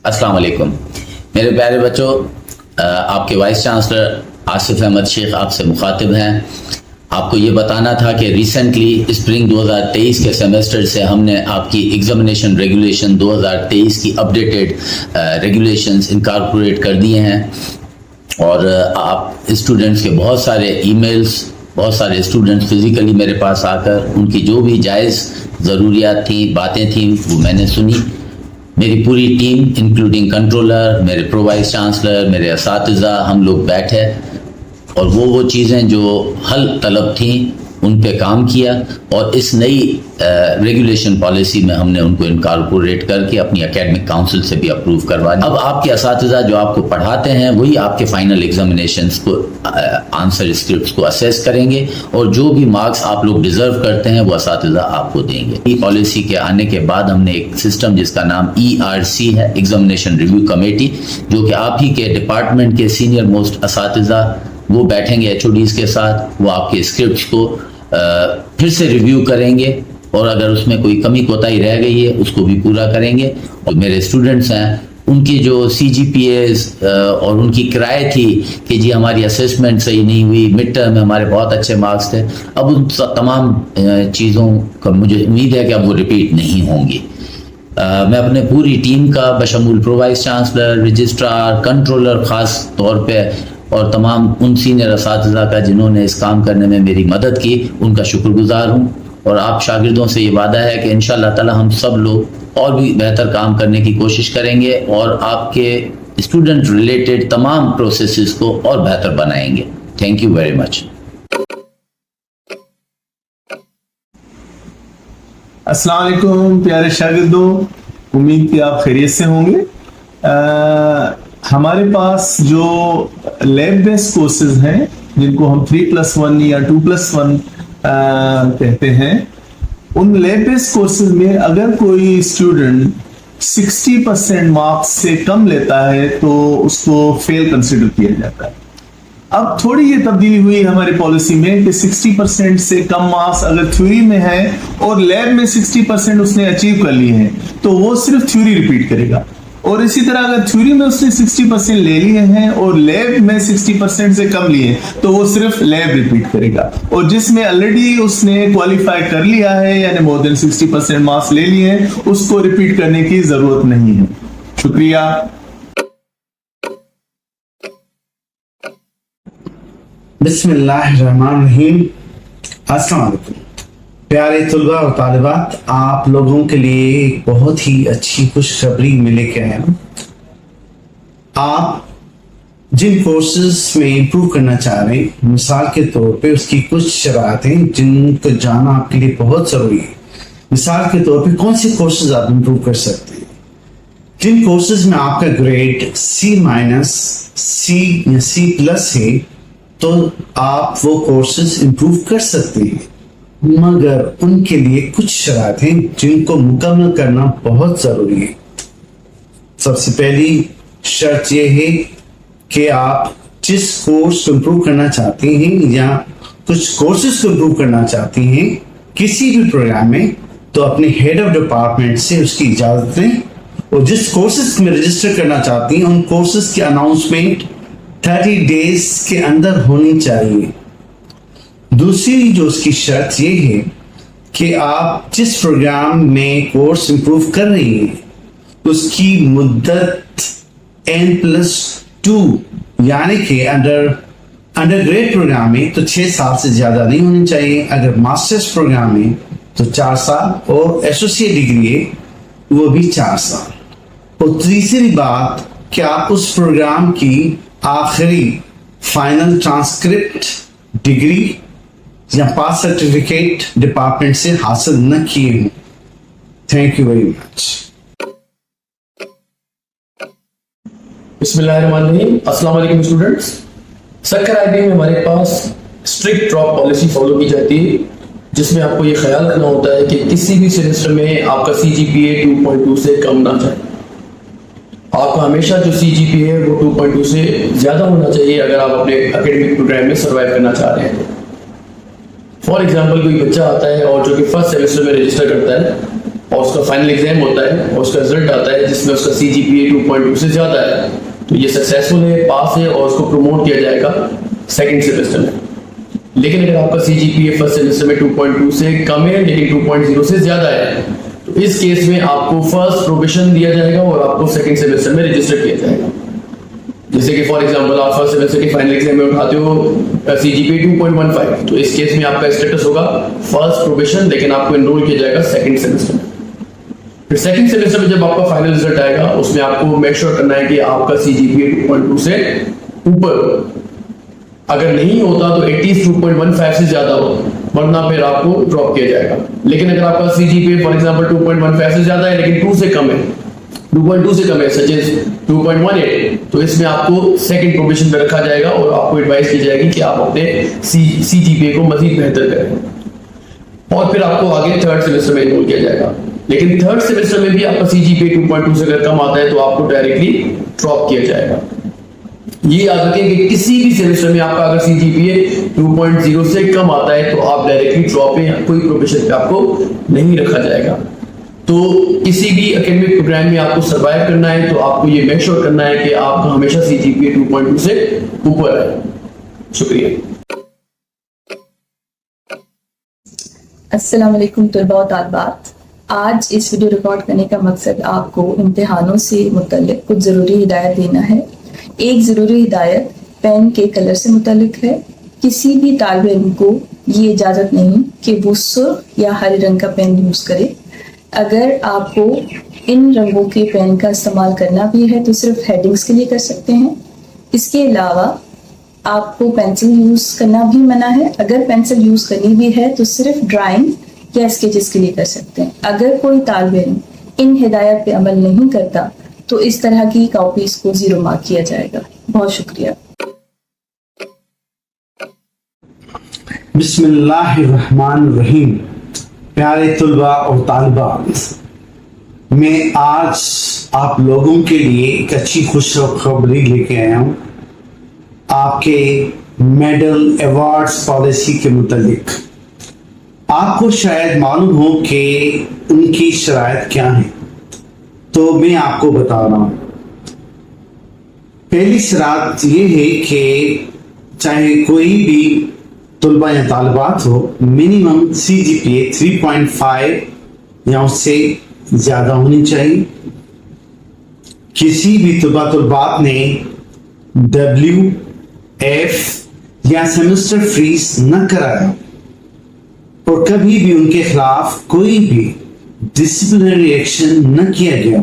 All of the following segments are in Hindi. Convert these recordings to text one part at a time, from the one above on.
अस्सलाम वालेकुम मेरे प्यारे बच्चों, आपके वाइस चांसलर आसिफ अहमद शेख आपसे मुखातिब हैं। आपको ये बताना था कि रिसेंटली स्प्रिंग 2023 के सेमेस्टर से हमने आपकी एग्जामिनेशन रेगुलेशन 2023 की अपडेटेड रेगुलेशंस इनकॉर्पोरेट कर दिए हैं और आप स्टूडेंट्स के बहुत सारे ईमेल्स, बहुत सारे स्टूडेंट्स फिज़िकली मेरे पास आकर उनकी जो भी जायज़ ज़रूरियात थी, बातें थी, वो मैंने सुनी। मेरी पूरी टीम इंक्लूडिंग कंट्रोलर, मेरे प्रो वाइस चांसलर, मेरे असातिज़ा, हम लोग बैठे और वो चीज़ें जो हल तलब थी उन पे काम किया और इस नई रेगुलेशन पॉलिसी में हमने उनको इनकॉर्पोरेट करके अपनी एकेडमिक काउंसिल से भी अप्रूव करवा दिया। अब आपके असातिज़ा जो आपको पढ़ाते हैं वही आपके फाइनल एग्जामिनेशंस को आंसर स्क्रिप्ट्स को असेस करेंगे और जो भी मार्क्स आप लोग डिजर्व करते हैं वो असातिज़ा आपको देंगे। ई पॉलिसी के आने के बाद हमने एक सिस्टम जिसका नाम ERC है, एग्जामिनेशन रिव्यू कमेटी, जो कि आप ही के डिपार्टमेंट के सीनियर मोस्ट असातिज़ा वो बैठेंगे HODs के साथ, वो आपके स्क्रिप्ट्स को फिर से रिव्यू करेंगे और अगर उसमें कोई कमी कोताही रह गई है उसको भी पूरा करेंगे। और मेरे स्टूडेंट्स हैं उनकी जो CGPAs और उनकी किराए थी कि जी हमारी असेसमेंट सही नहीं हुई, मिड टर्म में हमारे बहुत अच्छे मार्क्स थे, अब उन तमाम चीज़ों का मुझे उम्मीद है कि अब वो रिपीट नहीं होंगी। मैं अपने पूरी टीम का बशमूल pro vice chancellor, registrar, controller ख़ास तौर पे और तमाम उन सीनियर असातिज़ा का जिन्होंने इस काम करने में मेरी मदद की, उनका शुक्रगुजार हूँ। और आप शागिर्दों से ये वादा है कि इंशाअल्लाह ताला हम सब लोग और भी बेहतर काम करने की कोशिश करेंगे और आपके स्टूडेंट रिलेटेड तमाम प्रोसेसेस को और बेहतर बनाएंगे। Thank you very much. अस्सलाम वालेकुम प्यारे शागिर्दों, उम्मीद कि आप खैरियत से होंगे। हमारे पास जो लैब बेस्ड कोर्सेज हैं जिनको हम 3+1 या 2+1 कहते हैं, उन लैब बेस्ड कोर्सेज में अगर कोई स्टूडेंट 60% मार्क्स से कम लेता है तो उसको फेल कंसिडर किया जाता है। अब थोड़ी ये तब्दीली हुई हमारी पॉलिसी में कि 60% से कम मार्क्स अगर थ्योरी में है और लैब में 60% उसने अचीव कर लिए हैं तो वो सिर्फ थ्योरी रिपीट करेगा, और इसी तरह अगर थ्योरी में उसने 60% ले लिए हैं और लैब में 60% से कम लिए तो वो सिर्फ लैब रिपीट करेगा। और जिसमें ऑलरेडी उसने क्वालिफाई कर लिया है यानी मोर देन 60% मार्क्स ले लिए हैं उसको रिपीट करने की जरूरत नहीं है। शुक्रिया। बिस्मिल्लाहिर्रहमानिर्रहीम। अस्सलाम वालेकुम प्यारे तुलबा और तालिबात, आप लोगों के लिए एक बहुत ही अच्छी खुशखबरी में लेके आया हूँ। आप जिन कोर्सेज में इम्प्रूव करना चाह रहे हैं, मिसाल के तौर पे उसकी कुछ शरातें जिनको जाना आपके लिए बहुत ज़रूरी है। मिसाल के तौर पे कौन से कोर्सेज आप इम्प्रूव कर सकते हैं? जिन कोर्सेज में आपका ग्रेड C-, C या C+ है तो आप वो कोर्सेज इम्प्रूव कर सकते हैं, मगर उनके लिए कुछ शरात हैं जिनको मुकम्मल करना बहुत ज़रूरी है। सबसे पहली शर्त यह है कि आप जिस कोर्स को इम्प्रूव करना चाहते हैं या कुछ कोर्सेज को इम्प्रूव करना चाहते हैं किसी भी प्रोग्राम में, तो अपने हेड ऑफ डिपार्टमेंट से उसकी इजाज़त लें और जिस कोर्सेज में रजिस्टर करना चाहते हैं उन कोर्सेज की अनाउंसमेंट 30 डेज के अंदर होनी चाहिए। दूसरी जो उसकी शर्त ये है कि आप जिस प्रोग्राम में कोर्स इम्प्रूव कर रही हैं उसकी मुद्दत N+2 यानी कि अंडर ग्रेड प्रोग्राम में तो 6 साल से ज़्यादा नहीं होनी चाहिए, अगर मास्टर्स प्रोग्राम में तो 4 साल और एसोसिएट डिग्री है वो भी 4 साल। और तीसरी बात कि आप उस प्रोग्राम की आखिरी फाइनल ट्रांसक्रिप्ट, डिग्री या पास सर्टिफिकेट डिपार्टमेंट से हासिल न किए हों। Thank you very much. बिस्मिल्लाहिर्रहमानिर्रहीम। अस्सलाम वालेकुम स्टूडेंट्स। सक्कर आईबी में हमारे पास स्ट्रिक्ट ड्रॉप पॉलिसी फॉलो की जाती है, जिसमें आपको ये ख्याल रखना होता है कि किसी भी सेमेस्टर में आपका CGPA 2.2 से कम ना जाए। आपका हमेशा जो CGPA है वो 2.2 से ज़्यादा होना चाहिए अगर आप अपने एकेडमिक प्रोग्राम में सर्वाइव करना चाह रहे हैं। फॉर एग्जाम्पल कोई बच्चा आता है और जो कि फर्स्ट सेमेस्टर में रजिस्टर करता है और उसका फाइनल एग्जाम होता है और उसका रिजल्ट आता है जिसमें उसका CGPA 2.2 से ज़्यादा है, तो ये सक्सेसफुल है, पास है और उसको प्रमोट किया जाएगा सेकेंड सेमेस्टर में। लेकिन अगर आपका CGPA फर्स्ट सेमेस्टर में 2.2 से कम है लेकिन 2.0 से ज़्यादा है, तो इस केस में आपको फर्स्ट प्रोबेशन दिया जाएगा और आपको सेकेंड सेमेस्टर में रजिस्टर किया जाएगा। जैसे कि फॉर एग्जांपल आप फर्स्ट सेमेस्टर के फाइनल एग्जाम में उठाते हो CGPA 2.15, तो इस केस में आपका स्टेटस होगा फर्स्ट प्रोबेशन, लेकिन आपको एनरोल किया जाएगा सेकंड सेमेस्टर में। फिर सेकंड सेमेस्टर में जब आपका फाइनल रिजल्ट आएगा उसमें आपको मेक श्योर करना है कि आपका CGPA 2.2 से ऊपर, अगर नहीं होता तो एटलीस्ट 2.15 से ज्यादा हो, वरना फिर आपको ड्रॉप किया जाएगा। लेकिन अगर आपका CGPA फॉर एग्जांपल 2.15 से ज्यादा है लेकिन 2 से कम है, 2.2 से कम है सच एज 2.18, तो इसमें आपको सेकंड प्रोबेशन पे रखा जाएगा और आपको एडवाइस की जाएगी कि आप अपने CGPA को मजीद बेहतर करें और फिर आपको आगे थर्ड सेमेस्टर में एनरोल किया जाएगा। लेकिन थर्ड सेमेस्टर में भी आपका CGPA 2.2 से अगर कम आता है तो आपको डायरेक्टली ड्रॉप किया जाएगा। ये याद रखें कि किसी भी सेमेस्टर में आपका अगर CGPA 2.0 से कम आता है तो आप डायरेक्टली ड्रॉप में कोई प्रोबेशन पे आपको नहीं रखा जाएगा। तो किसी भी एकेडमिक प्रोग्राम में आपको सर्वाइव करना है तो आपको ये मेक श्योर करना है कि आपका हमेशा CGPA 2.2 से ऊपर है। शुक्रिया। अस्सलाम वालेकुम तलबा और तालिबात। आज इस वीडियो रिकॉर्ड करने का मकसद आपको इम्तिहानों से मुतल्लिक कुछ ज़रूरी हिदायत देना है। एक ज़रूरी हिदायत पेन के कलर से मुतल्लिक है। किसी भी तालिब इल्म को ये इजाज़त नहीं कि वो सुर्ख या हरे रंग का पेन यूज़ करे। अगर आपको इन रंगों के पेन का इस्तेमाल करना भी है तो सिर्फ हेडिंग्स के लिए कर सकते हैं। इसके अलावा आपको पेंसिल यूज़ करना भी मना है। अगर पेंसिल यूज़ करनी भी है तो सिर्फ ड्राइंग या स्केचेस के लिए कर सकते हैं। अगर कोई तालिब इल्म इन हिदायत पे अमल नहीं करता तो इस तरह की कॉपीज को 0 मार्क किया जाएगा। बहुत शुक्रिया। बिस्मिल्लाहिर्रहमानिर्रहीम। प्यारे तुलबा और तालिबात, मैं आज आप लोगों के लिए एक अच्छी खुशखबरी लेके आया हूँ आपके मेडल अवार्ड्स पॉलिसी के मुतालिक। आपको शायद मालूम हो कि उनकी शराइत क्या है, तो मैं आपको बता रहा हूँ। पहली शरात ये है कि चाहे कोई भी तुलबा या तालिबात हो, मिनिमम CGPA 3.5 या उससे ज़्यादा होनी चाहिए। किसी भी तुलबात ने WF या सेमेस्टर फीस न कराया और कभी भी उनके खिलाफ कोई भी डिसिप्लिनरी एक्शन न किया गया,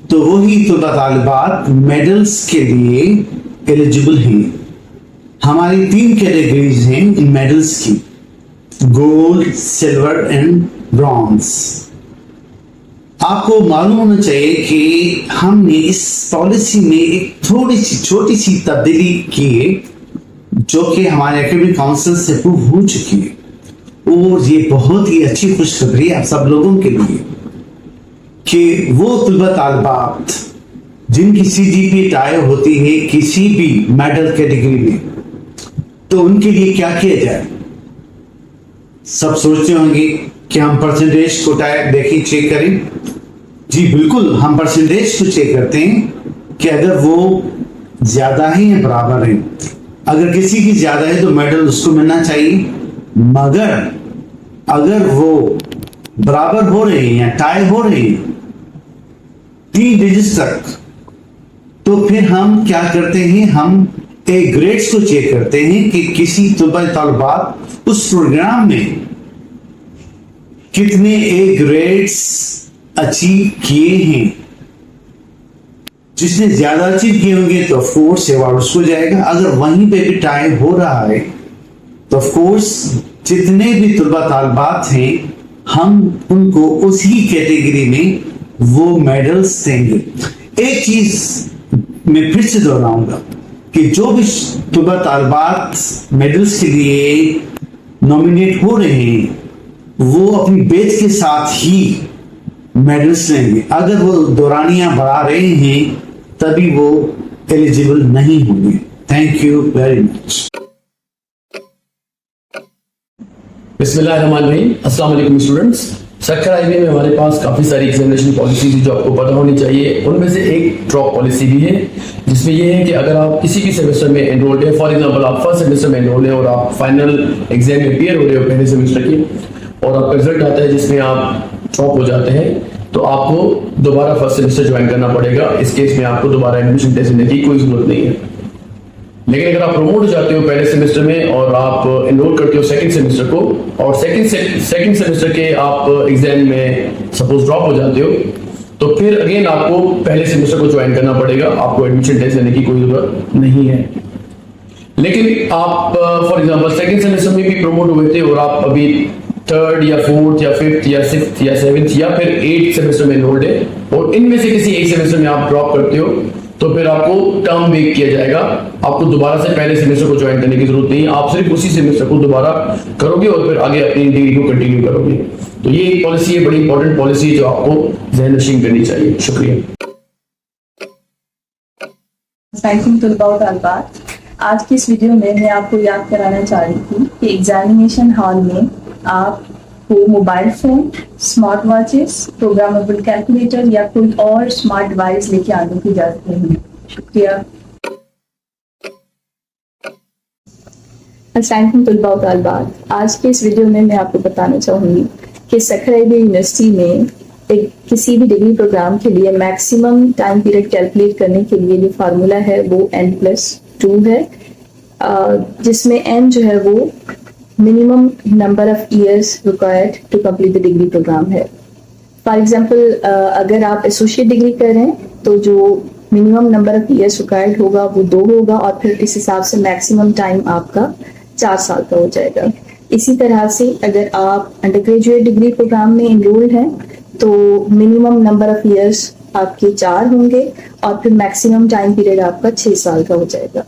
तो वही तुलबा तालिबात मेडल्स के लिए एलिजिबल हैं। हमारी 3 कैटेगरीज हैं इन मेडल्स की, गोल्ड, सिल्वर एंड ब्रॉन्ज। आपको मालूम होना चाहिए कि हमने इस पॉलिसी में एक थोड़ी सी छोटी सी तब्दीली की है जो कि हमारे एकेडमिक काउंसिल से अप्रूव हो चुकी है, और ये बहुत ही अच्छी खुशखबरी है आप सब लोगों के लिए कि वो तुलबा तालिबात जिनकी CGPA टाई होती है किसी भी मेडल कैटेगरी में, तो उनके लिए क्या किया जाए। सब सोचते होंगे कि हम परसेंटेज को देखें, चेक करें। जी बिल्कुल, हम परसेंटेज को चेक करते हैं कि अगर वो ज्यादा है या बराबर है। अगर किसी की ज्यादा है तो मेडल उसको मिलना चाहिए, मगर अगर वो बराबर हो रहे हैं या टाई हो रहे हैं 3 डिजिट तक, तो फिर हम क्या करते हैं, हम ए ग्रेड्स को चेक करते हैं कि किसी तुलबा तालिबात उस प्रोग्राम में कितने ए ग्रेड्स अचीव किए हैं। जिसने ज्यादा अचीव किए होंगे तो ऑफ कोर्स अवार्ड उसको जाएगा। अगर वहीं पे भी टाई हो रहा है तो ऑफ कोर्स जितने भी तुलबा तालिबात हैं हम उनको उसी कैटेगरी में वो मेडल्स देंगे। एक चीज मैं फिर से दोहराऊंगा कि जो भी तुलबा तालिबात मेडल्स के लिए नॉमिनेट हो रहे हैं वो अपनी बेच के साथ ही मेडल्स लेंगे। अगर वो दौरानियां बढ़ा रहे हैं तभी वो एलिजिबल नहीं होंगे। Thank you very much. बिस्मिल्लाहिर्रहमानिर्रहीम। अस्सलाम वालेकुम स्टूडेंट्स। सक्कर आईबी में हमारे पास काफ़ी सारी एग्जामिनेशन पॉलिसीज जो आपको पता होनी चाहिए। उनमें से एक ड्रॉप पॉलिसी भी है, जिसमें यह है कि अगर आप किसी भी सेमेस्टर में एनरोल्ड है, फॉर एग्जांपल आप फर्स्ट सेमेस्टर में एनरोल्ड है और आप फाइनल एग्जाम में अपीयर हो रहे हो पहले सेमेस्टर के, और आपका रिजल्ट आता है जिसमें आप ड्रॉप हो जाते हैं, तो आपको दोबारा फर्स्ट सेमेस्टर ज्वाइन करना पड़ेगा। इस केस में आपको दोबारा एडमिशन टेस्ट देने की कोई जरूरत नहीं है। लेकिन अगर आप प्रमोट हो जाते हो पहले सेमेस्टर में और आप एनरोल करते हो सेकंड सेमेस्टर को, और सेकंड सेमेस्टर के आप एग्जाम में सपोज ड्रॉप हो जाते हो, तो फिर अगेन आपको पहले सेमेस्टर को ज्वाइन करना पड़ेगा। आपको एडमिशन टेस्ट देने की कोई जरूरत नहीं है। लेकिन आप फॉर एग्जांपल सेकंड सेमेस्टर में भी प्रमोट हुए थे और आप अभी थर्ड या फोर्थ या फिफ्थ या सिक्स्थ या सेवेंथ या फिर 8th सेमेस्टर में एनरोल्ड है, और इनमें से किसी एक सेमेस्टर में आप ड्रॉप करते हो, तो फिर आपको टर्म बेक किया जाएगा। आपको दोबारा से पहले सेमेस्टर को ज्वाइन करने की जरूरत नहीं है। आप सिर्फ उसी सेमेस्टर को दोबारा करोगे और फिर आगे अपनी डिग्री को कंटिन्यू करोगे। तो ये एक पॉलिसी है, बड़ी इंपॉर्टेंट पॉलिसी है जो आपको ज़हन नशीन करनी चाहिए। शुक्रिया। आज की इस वीडियो में मैं आपको याद कराना चाह रही थी कि एग्जामिनेशन हॉल में आपको mobile phone, smart watches, programmable calculator या कोई और स्मार्ट डिवाइस लेके आने की इजाजत नहीं है। शुक्रिया। आज के इस वीडियो में मैं आपको बताना चाहूंगी कि सक्कर आईबी यूनिवर्सिटी में किसी भी डिग्री प्रोग्राम के लिए मैक्सिमम टाइम पीरियड कैलकुलेट करने के लिए जो फार्मूला है वो n+2 है, जिसमें n जो है वो minimum number of years required to complete the degree program है। फॉर एग्जांपल अगर आप एसोसिएट डिग्री कर रहे हैं तो जो minimum number of years required होगा वो 2 होगा, और फिर इस हिसाब से मैक्सिमम टाइम आपका 4 साल का हो जाएगा। इसी तरह से अगर आप अंडर ग्रेजुएट डिग्री प्रोग्राम में इनरोल्ड हैं तो मिनिमम नंबर ऑफ ईयर्स आपके 4 होंगे और फिर मैक्सिमम टाइम पीरियड आपका 6 साल का हो जाएगा।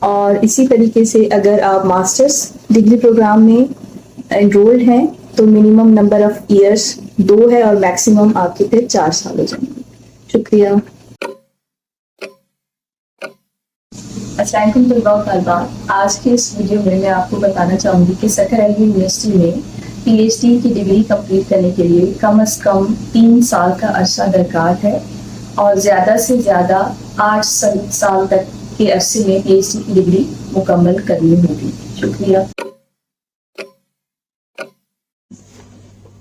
और इसी तरीके से अगर आप मास्टर्स डिग्री प्रोग्राम में एनरोल्ड हैं तो मिनिमम नंबर ऑफ ईयर्स 2 है और मैक्सिमम आपके फिर 4 साल हो जाएंगे। शुक्रिया। अस्सलाम वालेकुम। आज के इस वीडियो में मैं आपको बताना चाहूँगी कि सक्कर आईबी यूनिवर्सिटी में PhD की डिग्री कंप्लीट करने के लिए कम से कम 3 साल का अरसा दरकार है और ज़्यादा से ज़्यादा 8 साल तक के अरसे में PhD की डिग्री मुकम्मल करनी होगी। शुक्रिया।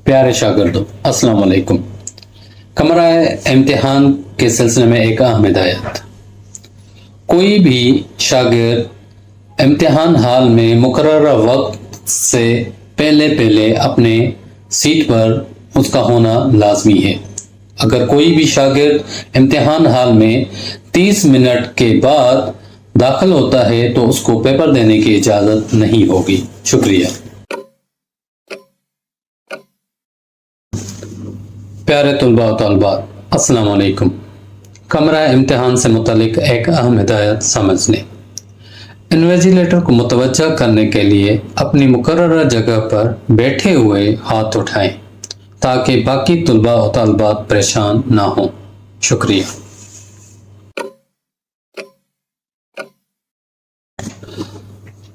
प्यारे शागिर्दों, अस्सलाम वालेकुम। कमरा इम्तिहान के सिलसिले में एक अहम हिदायत। कोई भी शागिर्द इम्तिहान हाल में मुकर्रर वक्त से पहले अपने सीट पर उसका होना लाजमी है। अगर कोई भी शागिर्द इम्तिहान हाल में 30 मिनट के बाद दाखिल होता है तो उसको पेपर देने की इजाज़त नहीं होगी। शुक्रिया। प्यारे तुलबा और तलबात, अस्सलाम वालेकुम। कमरा इम्तिहान से मुतालिक एक अहम हिदायत समझ लें। इन्विजिलेटर को मुतवज्जा करने के लिए अपनी मुकर्रर जगह पर बैठे हुए हाथ उठाएं ताकि बाकी तुलबा और तलबात परेशान ना हों। शुक्रिया।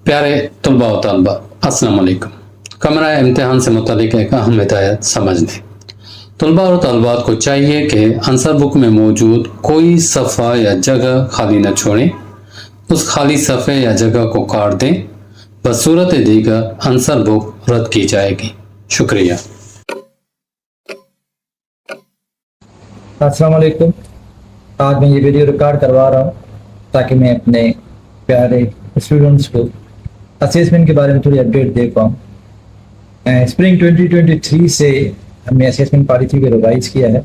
प्यारे तुलबा और तलबात, अस्सलाम वालेकुम। कमरा इम्तिहान से मुतालिक एक अहम हिदायत समझ लें। तुलबा और तलबात को चाहिए कि आंसर बुक में मौजूद कोई सफ़ा या जगह खाली न छोड़ें। उस खाली सफ़े या जगह को काट दें। बसूरत दीगर आंसर बुक रद्द की जाएगी। शुक्रिया। अस्सलाम वालेकुम। आज मैं ये वीडियो रिकॉर्ड करवा रहा हूँ ताकि मैं अपने प्यारे स्टूडेंट्स को असेसमेंट के बारे में थोड़ी अपडेट दे पाऊँ। स्प्रिंग 2023 से हमने असेसमेंट पॉलिसी को रिवाइज किया है।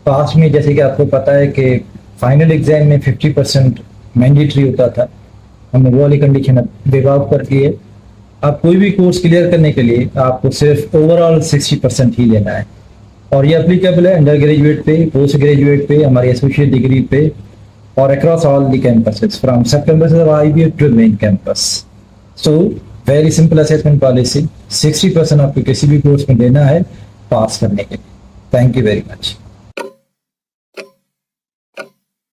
पास्ट में जैसे कि आपको पता है कि फाइनल एग्जाम में 50% मैंडेटरी होता था, हमने वो वाली कंडीशन अब बेवाब कर दी है। आप कोई भी कोर्स क्लियर करने के लिए आपको सिर्फ ओवरऑल 60% ही लेना है और ये एप्लीकेबल है अंडर ग्रेजुएट पे, पोस्ट ग्रेजुएट पे, हमारी एसोसिएट डिग्री पे और across all the campuses from sub campuses of IB to main campus. So very simple assessment policy. 60% आपको किसी भी कोर्स में देना है पास करने के लिए। Thank you very much.